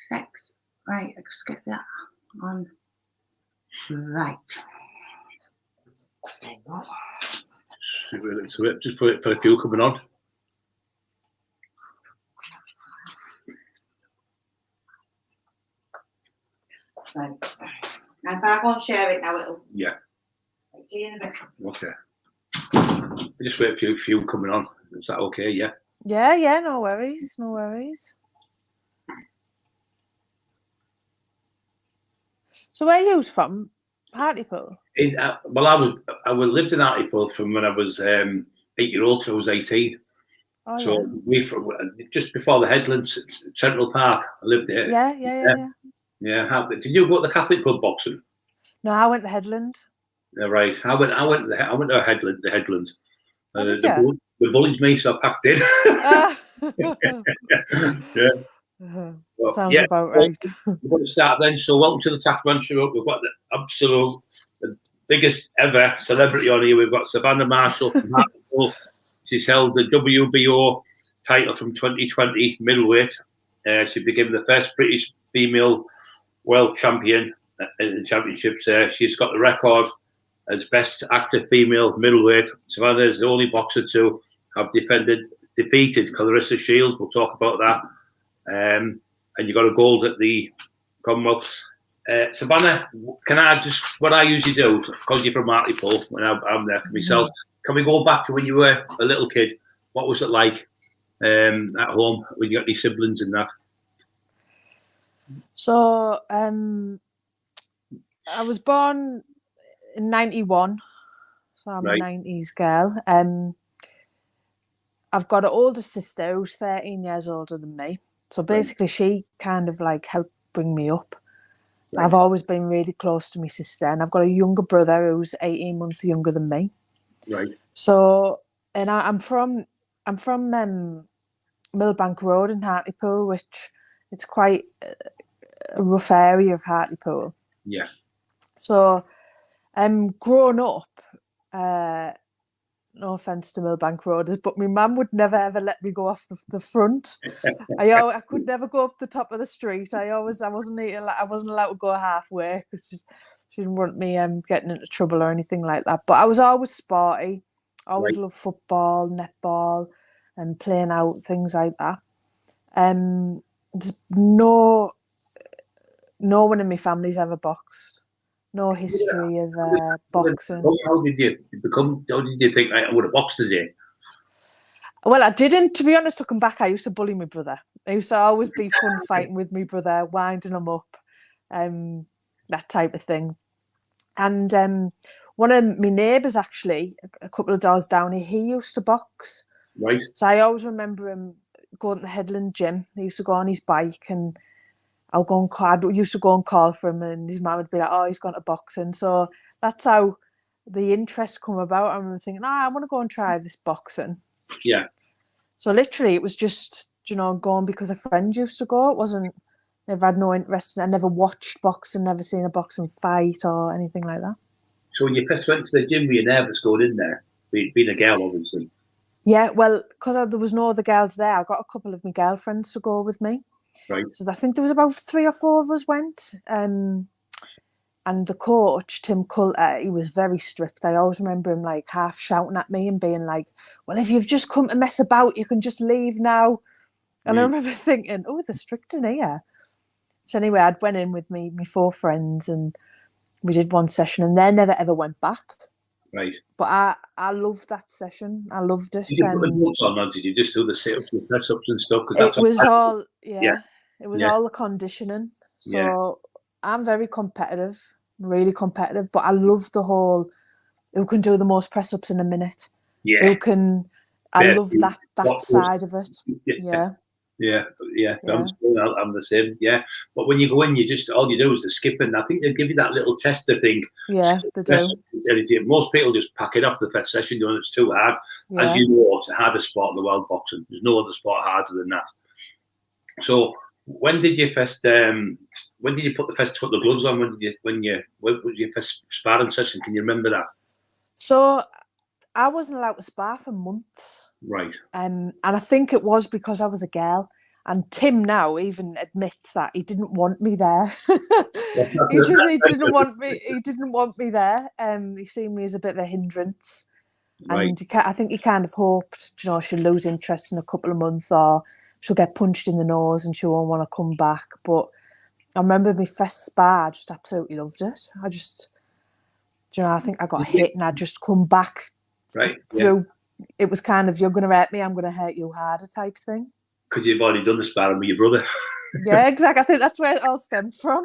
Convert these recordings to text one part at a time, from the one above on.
6. Right, let's get that on. Right. So just for a few coming on. Right. Now if I go and share it now, it'll... Yeah. I'll see you in a bit. Okay. Just wait a few coming on. Is that okay? Yeah. Yeah, no worries. So where are you from? Hartlepool? Well, I lived in Hartlepool from when I was 8-year-old till I was 18. Oh, so we just before the Headlands, Central Park. I lived there. Yeah. Yeah. Did you go to the Catholic club boxing? No, I went to Headland. Yeah, right. I went to the Headlands. Oh, did you? They bullied me, so I packed in. Yeah. Sounds about right. We're going to start then. So welcome to the Taxman Show. We've got the biggest ever celebrity on here. We've got Savannah Marshall from Hartlepool. She's held the WBO title from 2020 middleweight. She became the first British female world champion in the championships. She's got the record as best active female middleweight. Savannah is the only boxer to have defeated Clarissa Shields. We'll talk about that. And you got a gold at the Commonwealth. Savannah, can I just, what I usually do, because you're from Hartlepool, when I'm there for myself, can we go back to when you were a little kid? What was it like at home when you got any siblings and that? So I was born in 91, so I'm a 90s girl. I've got an older sister who's 13 years older than me. So basically she kind of like helped bring me up. Right. I've always been really close to my sister, and I've got a younger brother who's 18 months younger than me. Right. So, and I'm from Millbank Road in Hartlepool, which it's quite a rough area of Hartlepool. Yeah. So, growing up, no offense to Millbank Roaders, but my mum would never ever let me go off the front. I could never go up the top of the street. I wasn't allowed to go halfway because she didn't want me getting into trouble or anything like that. But I was always sporty. I always loved football, netball, and playing out, things like that. There's no one in my family's ever boxed. No history of boxing. How did you think I would have boxed today? Well, I didn't. To be honest, looking back, I used to bully my brother. I used to always be fun fighting with my brother, winding him up, that type of thing. And one of my neighbours, actually, a couple of doors down, he used to box. Right. So I always remember him going to the Headland gym. He used to go on his bike, and I used to go and call for him, and his mum would be like, "Oh, he's gone to boxing." So that's how the interest come about. I remember thinking, I want to go and try this boxing. Yeah. So literally, it was just going because a friend used to go. It wasn't. Never had no interest. I never watched boxing. Never seen a boxing fight or anything like that. So when you first went to the gym, were you nervous going in there? Being a girl, obviously. Yeah, well, because there was no other girls there, I got a couple of my girlfriends to go with me. Right. So I think there was about 3 or 4 of us went. And the coach, Tim Coulter, he was very strict. I always remember him like half shouting at me and being like, "Well, if you've just come to mess about, you can just leave now." And I remember thinking, "Oh, they're strict in here." So anyway, I'd went in with my 4 friends, and we did one session, and they never ever went back. Right. But I loved that session. I loved it. Did you put the gloves on, or did you just do the sit-ups and press-ups and stuff? It was all the conditioning. So I'm very competitive, really competitive, but I love the whole who can do the most press-ups in a minute. Yeah. I love that side of it. Yeah. I'm the same. Yeah, but when you go in, all you do is the skipping. I think they give you that little tester thing. Yeah, they do. Most people just pack it off the first session, doing it's too hard. Yeah. As you know, it's the hardest sport in the world, boxing. There's no other sport harder than that. So, when did you put the first the gloves on? When was your first sparring session? Can you remember that? So, I wasn't allowed to spar for months. Right. And I think it was because I was a girl. And Tim now even admits that he didn't want me there. he didn't want me. He didn't want me there. He seen me as a bit of a hindrance, and I think he kind of hoped, she'll lose interest in a couple of months, or she'll get punched in the nose and she won't want to come back. But I remember my first spa, I just absolutely loved it. I think I got hit and I just come back through. It was kind of, you're going to hurt me, I'm going to hurt you harder type thing. Because you've already done the sparring with your brother. Yeah, exactly. I think that's where it all stemmed from.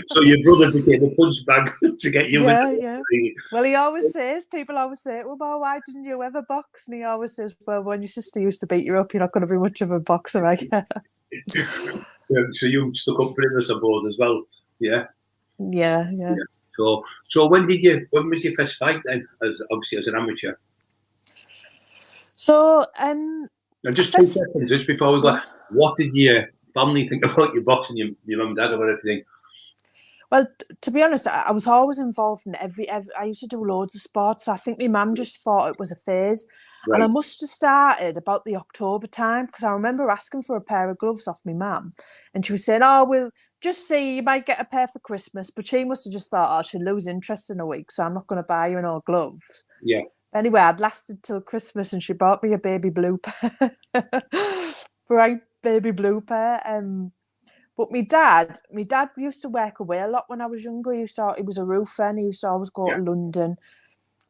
So your brother became a punch bag to get you in. Yeah. Well, he always says, people always say, well, why didn't you ever box? And he always says, well, when your sister used to beat you up, you're not going to be much of a boxer, I guess. So you stuck up for him, I suppose, as well. Yeah. Yeah. So when was your first fight then, as an amateur? So, just 2 seconds, just before we go, what did your family think about your boxing, your mum and dad, about everything? Well, to be honest, I was always involved in every. I used to do loads of sports. So I think my mum just thought it was a phase. And I must have started about the October time, because I remember asking for a pair of gloves off my mum. And she was saying, oh, we'll just see, you might get a pair for Christmas. But she must have just thought, oh, she'll lose interest in a week, so I'm not going to buy you no gloves. Yeah. Anyway, I'd lasted till Christmas and she bought me a baby blue pair. Bright baby blue pair. But my dad used to work away a lot when I was younger. He was a roofer and he used to always go to London.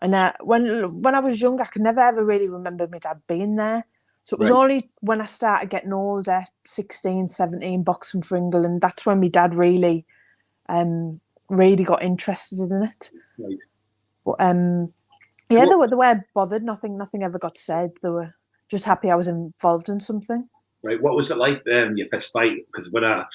And when I was young, I could never ever really remember my dad being there. So it was only when I started getting older, 16, 17, boxing for England, that's when my dad really got interested in it. Right. But yeah, they weren't bothered. Nothing ever got said. They were just happy I was involved in something. Right. What was it like your first fight? Because when I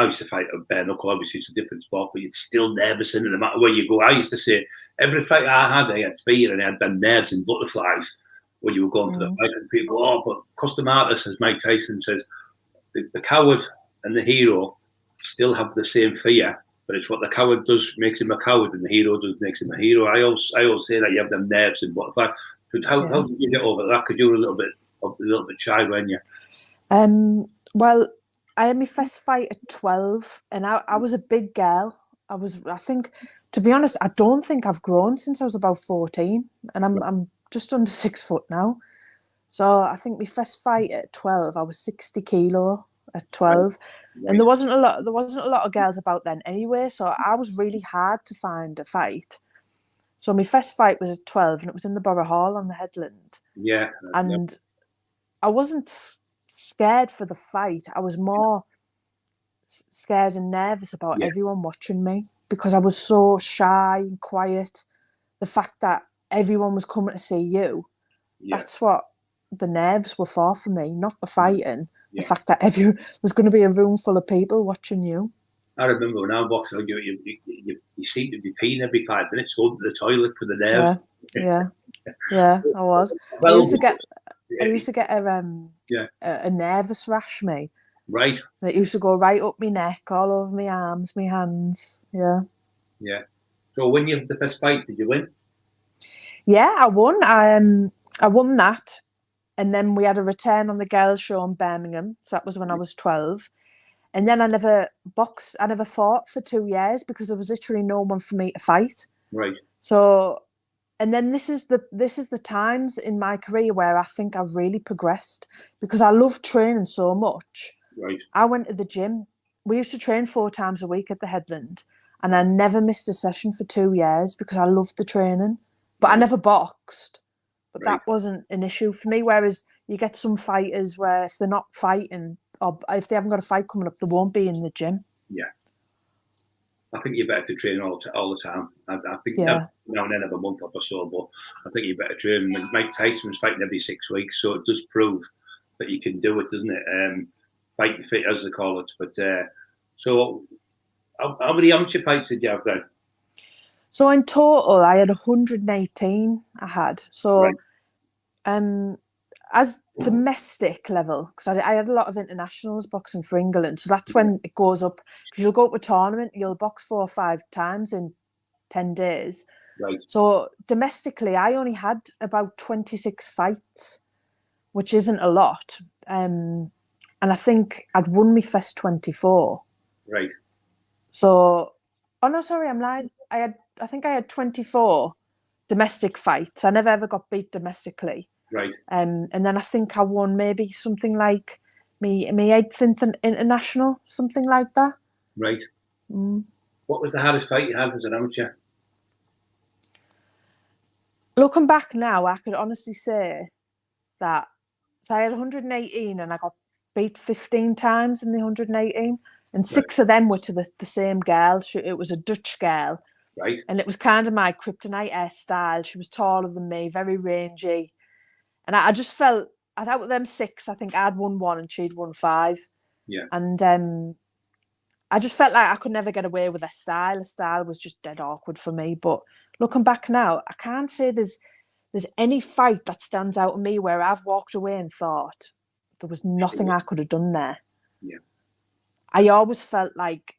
used to fight at bare knuckle, obviously it's a different sport, but you're still nervous in it no matter where you go. I used to say every fight I had fear and I had them nerves and butterflies when you were going for the fight. And people, but custom artists, as Mike Tyson says, the coward and the hero still have the same fear, but it's what the coward does makes him a coward and the hero does makes him a hero. I always say that you have them nerves and butterflies. How did you get over that? Because you were a little bit shy, weren't you? Well, I had my first fight at 12 and I was a big girl. I think, to be honest, I don't think I've grown since I was about 14 and I'm just under 6 foot now. So I think my first fight at 12, I was 60 kilo at 12. Right. And there wasn't a lot of girls about then anyway. So I was really hard to find a fight. So my first fight was at 12 and it was in the Borough Hall on the Headland. Yeah. And I wasn't scared for the fight. I was more scared and nervous about everyone watching me because I was so shy and quiet. The fact that everyone was coming to see you, that's what the nerves were for me, not the fighting. The fact that there's going to be a room full of people watching you. I remember when I was boxing, you seemed to be peeing every 5 minutes, going to the toilet for the nerves. Yeah, I was. Well, I used to get a nervous rash, me. Right. It used to go right up my neck, all over my arms, my hands. Yeah. Yeah. So when you had the first fight, did you win? Yeah, I won. I won that. And then we had a return on the girls' show in Birmingham. So that was when I was 12. And then I never fought for 2 years because there was literally no one for me to fight. Right. So, and then this is the times in my career where I think I've really progressed because I love training so much. Right. I went to the gym. We used to train 4 times a week at the Headland, and I never missed a session for 2 years because I loved the training. But I never boxed. But that wasn't an issue for me. Whereas you get some fighters where if they're not fighting or if they haven't got a fight coming up, they won't be in the gym. Yeah. I think you're better to train all the time. I think now and then have a month off or so, but I think you're better training. Mike Tyson was fighting every 6 weeks, so it does prove that you can do it, doesn't it? Fighting fit, as they call it. But so how many amateur fights did you have then? So in total, I had 118. I had as domestic level, because I had a lot of internationals boxing for England. So that's when it goes up. Because you'll go to a tournament, you'll box 4 or 5 times in 10 days. Right. So domestically, I only had about 26 fights, which isn't a lot. And and I think I'd won my first 24. Right. So, oh no, sorry, I'm lying. I think I had 24 domestic fights. I never ever got beat domestically. Right. And then I think I won maybe something like me 8th international, something like that. Right. Mm. What was the hardest fight you had as an amateur? Looking back now, I could honestly say that so I had 118 and I got beat 15 times in the 118, and 6 of them were to the same girl. It was a Dutch girl. Right. And it was kind of my kryptonite hairstyle. She was taller than me, very rangy. And I just felt, out of them 6, I think I'd won 1 and she'd won 5. Yeah. And I just felt like I could never get away with her style. Her style was just dead awkward for me. But looking back now, I can't say there's any fight that stands out to me where I've walked away and thought there was nothing I could have done there. Yeah. I always felt like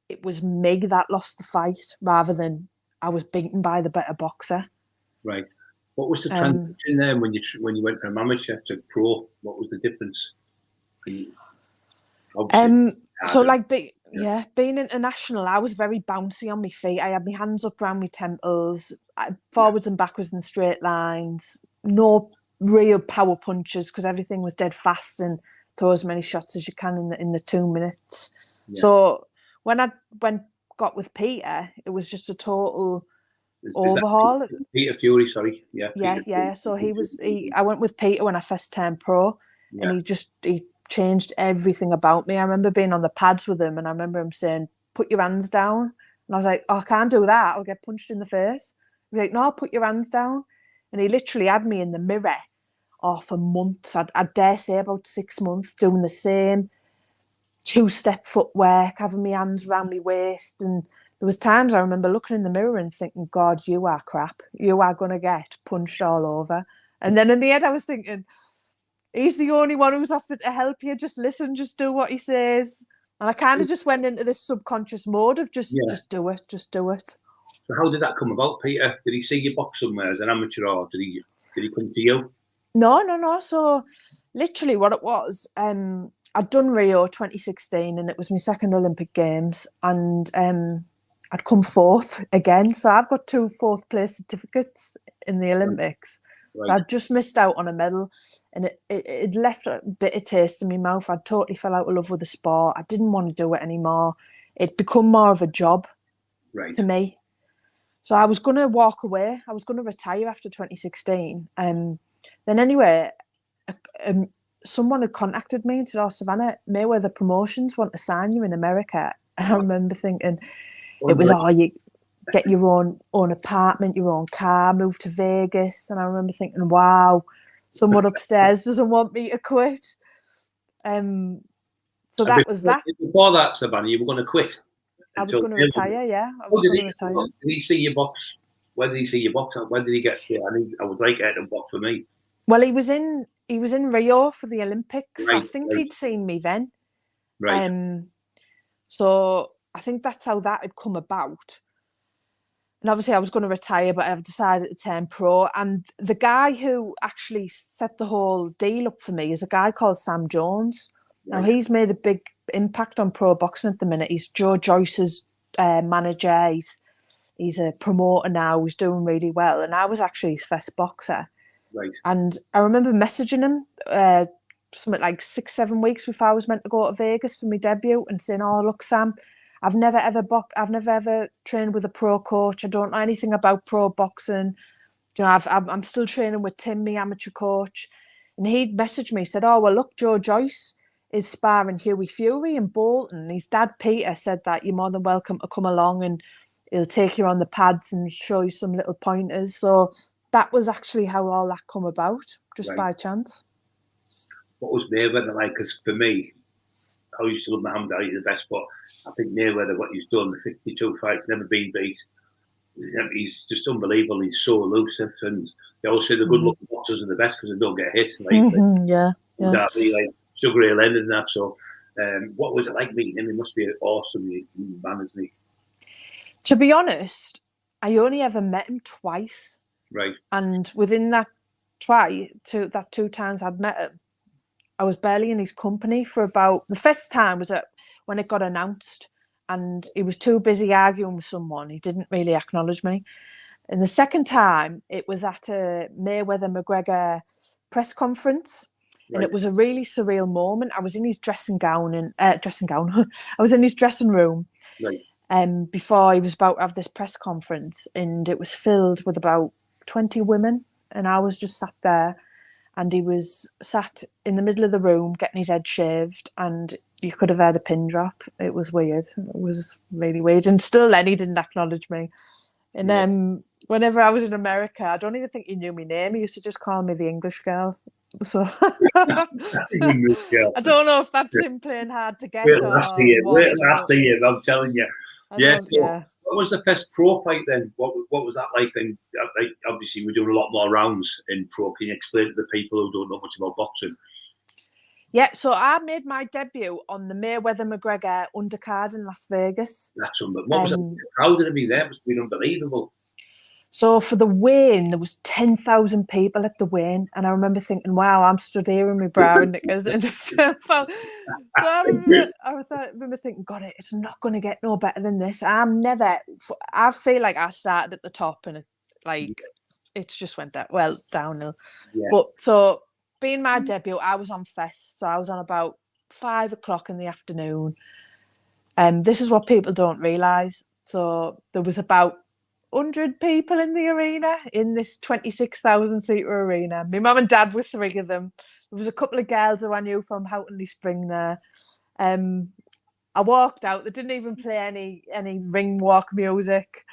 it was me that lost the fight rather than I was beaten by the better boxer. Right. What was the transition there when you went from amateur to pro? What was the difference? So like being international, I was very bouncy on my feet. I had my hands up around my temples, forwards and backwards in straight lines, no real power punches because everything was dead fast and throw as many shots as you can in the 2 minutes. Yeah. So when I got with Peter, it was just a total overhaul. Peter Fury, sorry. Yeah. Yeah. So I went with Peter when I first turned pro, and he changed everything about me. I remember being on the pads with him, and I remember him saying, "Put your hands down," and I was like, "Oh, I can't do that. I'll get punched in the face." He was like, "No, put your hands down," and he literally had me in the mirror for months. I dare say about 6 months doing the same 2-step footwork, having my hands around my waist. And there was times I remember looking in the mirror and thinking, God, you are crap. You are going to get punched all over. And then in the end, I was thinking, he's the only one who's offered to help you. Just listen, just do what he says. And I kind of just went into this subconscious mode of just do it. So how did that come about, Peter? Did he see you box somewhere as an amateur, or did he come to you? No. So literally what it was, I'd done Rio 2016 and it was my second Olympic Games, and I'd come 4th again. So I've got 2 4th place certificates in the Olympics. Right. So I'd just missed out on a medal, and it left a bitter taste in my mouth. I totally fell out of love with the sport. I didn't want to do it anymore. It'd become more of a job to me. So I was going to walk away. I was going to retire after 2016. Then anyway, someone had contacted me and said, "Oh, Savannah, Mayweather Promotions want to sign you in America." And I remember thinking, it was, you get your own apartment, your own car, move to Vegas. And I remember thinking, wow, someone upstairs doesn't want me to quit. So that was that. Before that, Savannah, you were going to quit. I was going to retire, yeah. I was going to retire. Did he see you box? Where did he see you box? When did he get to? I would like it to box for me. Well, he was in Rio for the Olympics. Right, I think he'd seen me then. Right. So I think that's how that had come about. And obviously I was going to retire, but I've decided to turn pro. And the guy who actually set the whole deal up for me is a guy called Sam Jones. Right. Now, he's made a big impact on pro boxing at the minute. He's Joe Joyce's manager. He's a promoter now. He's doing really well. And I was actually his first boxer. Right. And I remember messaging him something like 6-7 weeks before I was meant to go to Vegas for my debut and saying, "Oh, look, Sam, I've never ever trained with a pro coach. I don't know anything about pro boxing. You know, I'm still training with Tim, my amateur coach." And he'd messaged me, said, "Oh, well, look, Joe Joyce is sparring Hughie Fury in Bolton. His dad, Peter, said that you're more than welcome to come along and he'll take you on the pads and show you some little pointers." So that was actually how all that come about, just by chance. What was Mayweather like? Because for me, I used to love Muhammad Ali the best, but I think Mayweather, what he's done, the 52 fights, never been beat. He's just unbelievable. He's so elusive, and they always say the good-looking boxers are the best because they don't get hit. Yeah. Like Sugar Ray Leonard and that. So, what was it like meeting him? He must be an awesome man, isn't he? To be honest, I only ever met him twice. Right. And within that 2 times I'd met him, I was barely in his company for about, the first time was when it got announced, and he was too busy arguing with someone. He didn't really acknowledge me. And the second time, it was at a Mayweather-McGregor press conference. And it was a really surreal moment. I was in his dressing gown. I was in his dressing room before he was about to have this press conference, and it was filled with about 20 women, and I was just sat there, and he was sat in the middle of the room getting his head shaved, and you could have heard a pin drop. It was weird. It was really weird. And still then, he didn't acknowledge me. And whenever I was in America, I don't even think he knew my name. He used to just call me the English girl. So I don't know if that's him playing hard to get. Wait after you, I'm telling you. What was the first pro fight then? What was that like? And obviously, we're doing a lot more rounds in pro. Can you explain to the people who don't know much about boxing? Yeah, so I made my debut on the Mayweather-McGregor undercard in Las Vegas. That's unbelievable. What was the crowd to be there? It must have been unbelievable. So for the weigh-in, there was 10,000 people at the weigh-in, and I remember thinking, "Wow, I'm stood here in my bra and knickers." So I remember thinking, "God, it's not going to get no better than this." I feel like I started at the top, and it's just went downhill. Yeah. But so being my debut, I was on fest, so I was on about 5 o'clock in the afternoon, and this is what people don't realise. So there was about 100 people in the arena, in this 26,000 seater arena. My mum and dad were 3 of them. There was a couple of girls who I knew from Houghtonley Spring there. I walked out. They didn't even play any ring walk music.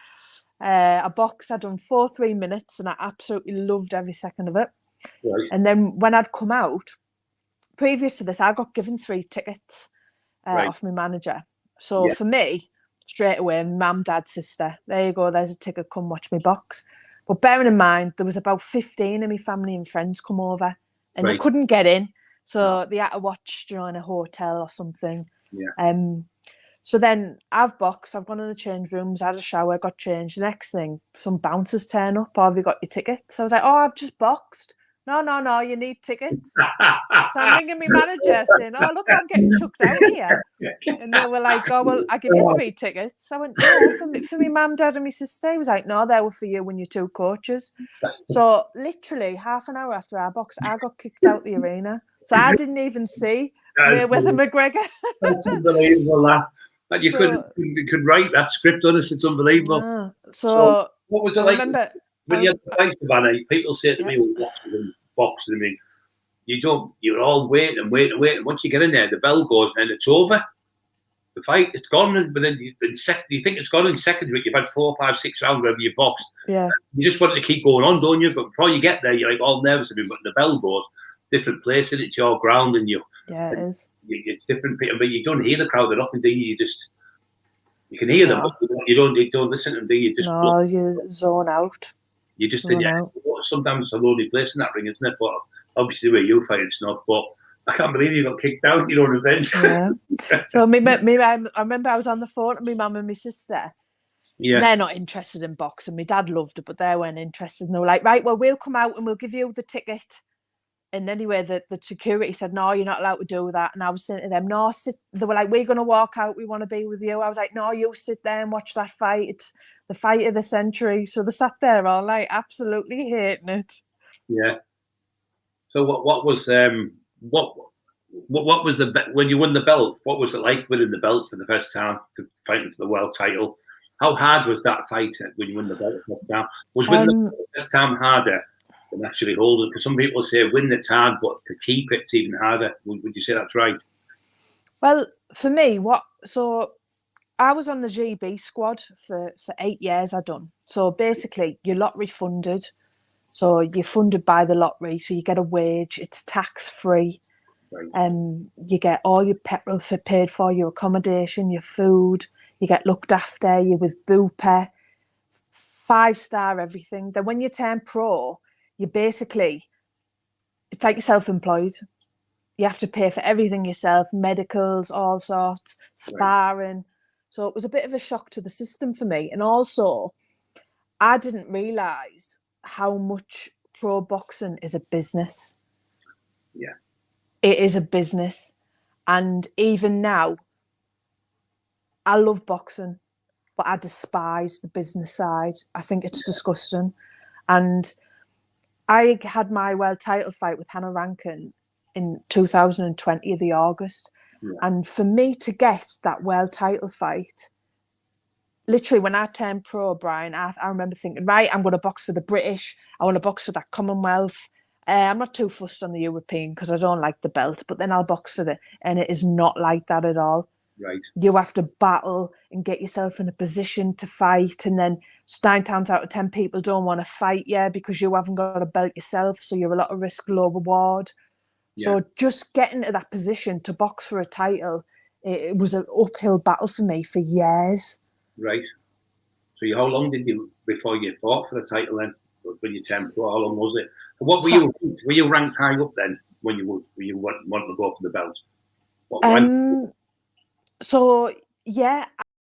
I boxed. I'd done 4 3-minutes, and I absolutely loved every second of it. Right. And then when I'd come out, previous to this, I got given 3 tickets off my manager. So for me, straight away, mum, dad, sister, there you go, there's a ticket, come watch me box. But bearing in mind, there was about 15 of my family and friends come over, and they couldn't get in, so they had to watch in a hotel or something. So then I've boxed, I've gone in the change rooms, had a shower, got changed. The next thing, some bouncers turn up, have you got your tickets? I was like, "Oh, I've just boxed." No, you need tickets. So I'm ringing my manager saying, "Oh, look, I'm getting chucked out here." And they were like, "Oh, well, I'll give you 3 tickets. I went, "No, for me mum, dad and my sister." He was like, "No, they were for you and your 2 coaches." So literally half an hour after our box, I got kicked out the arena. So I didn't even see Mayweather-McGregor. That's unbelievable, that. And you could write that script on us. It's unbelievable. So what was it like? When you had the fight, Savannah, people say to me, boxing, I mean, you're all waiting. Once you get in there, the bell goes and it's over. The fight, it's gone. But then you think it's gone in seconds, but you've had 4, 5, 6 rounds wherever you boxed. Yeah. You just want it to keep going on, don't you? But before you get there, you're like all nervous. But the bell goes, different place, and it's your ground, and it is. It's different, but you don't hear the crowd or nothing, do you? You can hear them, but you don't listen to them, do you? You zone out. You just sometimes it's a lonely place in that ring, isn't it? But obviously, where you fight, it's not. But I can't believe you got kicked out. You know what I mean? Yeah. So I remember I was on the phone to my mum and my sister. Yeah. They're not interested in boxing. My dad loved it, but they weren't interested. And they were like, "Right, well, we'll come out and we'll give you the ticket." And anyway, the security said, "No, you're not allowed to do that." And I was saying to them, "No, sit." They were like, "We're going to walk out. We want to be with you." I was like, "No, you sit there and watch that fight. It's the fight of the century." So they sat there all night, absolutely hating it. Yeah. So what was when you won the belt? What was it like winning the belt for the first time, fighting for the world title? How hard was that fight when you won the belt the first time? Was winning the first time harder than actually holding? Because some people say win it's hard, but to keep it's even harder. Would you say that's right? Well, for me, so I was on the GB squad for 8 years. I'd done. So basically, you're lottery funded. So you're funded by the lottery. So you get a wage. It's tax free. Right. You get all your petrol paid for, your accommodation, your food. You get looked after. You're with Bupa, 5-star everything. Then when you turn pro, you basically, it's like you're self-employed. You have to pay for everything yourself, medicals, all sorts, sparring. Right. So it was a bit of a shock to the system for me. And also, I didn't realise how much pro boxing is a business. Yeah. it is a business. And even now, I love boxing, but I despise the business side. I think it's disgusting. And I had my world title fight with Hannah Rankin in 2020, the August. Yeah. And for me to get that world title fight, literally when I turned pro, Brian, I remember thinking, right, I'm going to box for the British. I want to box for that Commonwealth. I'm not too fussed on the European because I don't like the belt, but then I'll box for the... And it is not like that at all. Right. You have to battle and get yourself in a position to fight, and then 9 times out of 10 people don't want to fight you because you haven't got a belt yourself, so you're a lot of risk, low reward. Yeah. So just getting to that position to box for a title, it was an uphill battle for me for years. Right. So how long did you before you fought for the title then? When you turned pro, how long was it? What were you? Were you ranked high up then when you wanted to go for the belt? What rank? So yeah,